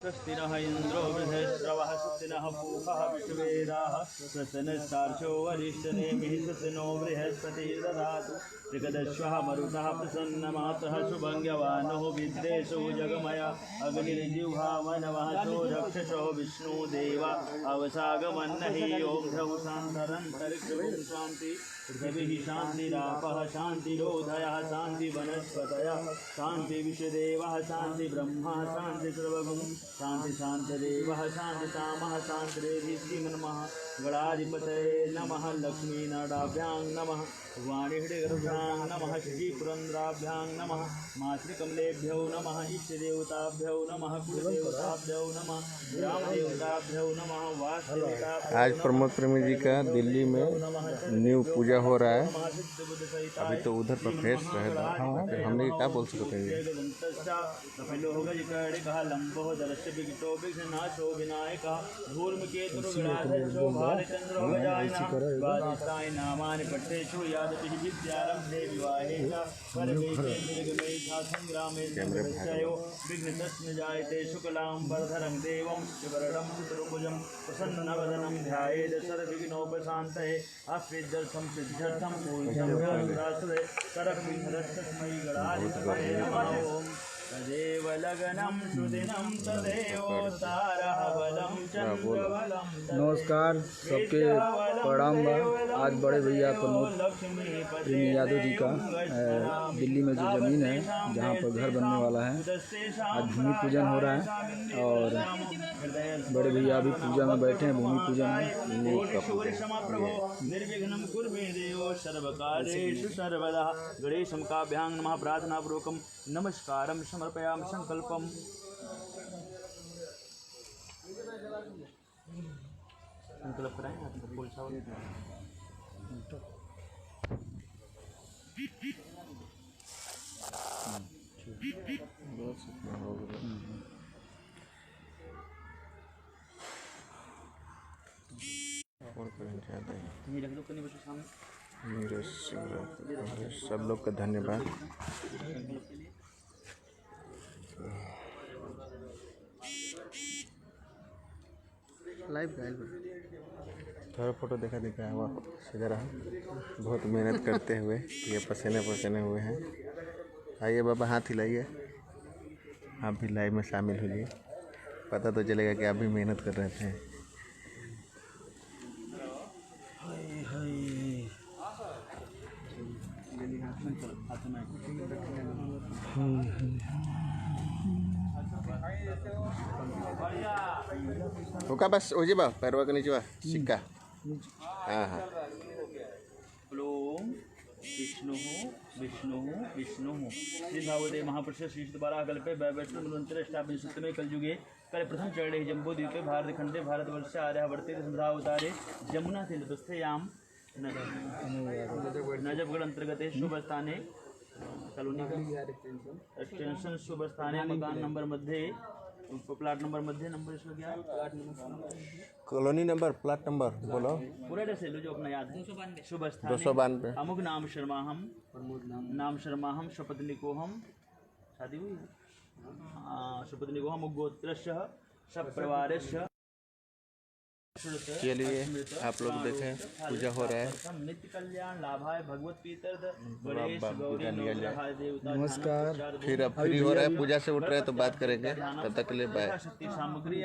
स्वस्ति नः इन्द्रो वृधश्रवः स्वस्ति नः पूषः विश्ववेदाः स्वस्ति नस्तार्क्ष्यो वरिष्ठनेमिः स्वस्ति नो बृहस्पतिर्दधातु त्रिकदश्वः मरुतः प्रसन्नमातः शुभङ्गवानोः विद्रेषु जगमय अग्निर्जिह्वामनवः चोरक्षसो विष्णुदेवा अवसागमन्नहि ॐ ध्रुव शान्तरन्तरिक्षं शान्ति पृथिवीः शान्तिरापः शान्तिरोधयः शान्तिवनस्पतयः शान्तिविश्वदेवः शान्तिब्रह्मा शान्तिसर्वगुं शान्ति शान्तदेवः शान्तिकामः शान्तिरेधिः नमः गणाधिपतये नमः लक्ष्मीनाडाभ्यां नमः वाणिहृदगर्भ्यां नमः श्रीपुरन्द्राभ्यां नमः मातृकमलेभ्यो नमः इष्टदेवताभ्यो नमः कुलदेवताभ्यो नमः ग्रामदेवताभ्यो नमः वास्तुदेवताभ्यो। आज प्रमोद प्रेमी जी का दिल्ली में न्यू पूजा हो रहा है। अभी तो उधर पर फेस रहेगा। हमने क्या बोल सकते हैं? जायते शुक्लांबरधरं देवं शिवरदं चतुर्भुजं प्रसन्नवदनं ध्यायेत् सर्वविघ्नोपशान्तये असिद्ध्यर्थं सिद्ध्यर्थं पूज्यं राष्ट्रे सर्वविघ्नहरस्तस्मै गणाधिपतये नमः। ॐ तदेव लगनं सुदिनं तदेवोत्तारः बलं चन्द्रबलं। नमस्कार, सबके प्रणाम बा। आज बड़े भैया प्रमोद प्रेमी यादव जी का दिल्ली में जो ज़मीन है जहाँ पर घर बनने वाला है, आज भूमि पूजन हो रहा है और बड़े भैया अभी पूजा में बैठे हैं। भूमि पूजन में निर्विघ्नं कुर्मे देवो सर्वकार्येषु सर्वदा। गणेशं काभ्यां नमः प्रार्थनापूर्वकं नमस्कारं समर्पयामि संकल्पम्। संकल्प कराएं आप बोल साहब। ये रख दो कहीं बच्चों सामने। सब लोग का धन्यवाद। लाइव थोड़ा फोटो देखा हुआ सजा रहा। बहुत मेहनत करते हुए ये पसीने पसीने हुए हैं। आइए बाबा, हाथ हिलाइए। आप भी लाइव में शामिल होइए, पता तो चलेगा कि आप भी मेहनत कर रहे थे। होगा बस ओजे बा पैरवा के नीचे बा सिक्का। हाँ हाँ। ओम विष्णुः विष्णुः विष्णुः श्री भागवते महापुरुष श्री द्वारा कल्पे वैवैष्णवंतरष्टाविंशतमे कलयुगे कल प्रथम चरणे जम्बूद्वीपे भारतखंडे भारतवर्षे आर्यावर्ते संध्रावतारे जमुना तीर्थस्थयां नजफगढ़ अंतर्गते शुभ स्थाने कॉलोनी एक्सटेंशन शुभ स्थाने मकान नंबर मध्ये प्लाट नंबर मध्ये नंबर इसका क्या कॉलोनी नंबर प्लाट नंबर बोलो पूरा ऐसे लो जो अपना याद है। शुभ स्थाने 292 अमुक नाम शर्माहम नाम शर्माहम शपथनिकोहम शादी हुई है। शपथनिकोहम गोत्रस्य सपरिवारस्य। चलिए आप लोग देखें पूजा हो रहा है। नित्य कल्याण लाभाय भगवत पीतर्थ नमस्कार। फिर अब फ्री हो रहा है, पूजा से उठ रहे हैं तो बात करेंगे। तब तक के लिए बाय। शक्ति सामग्री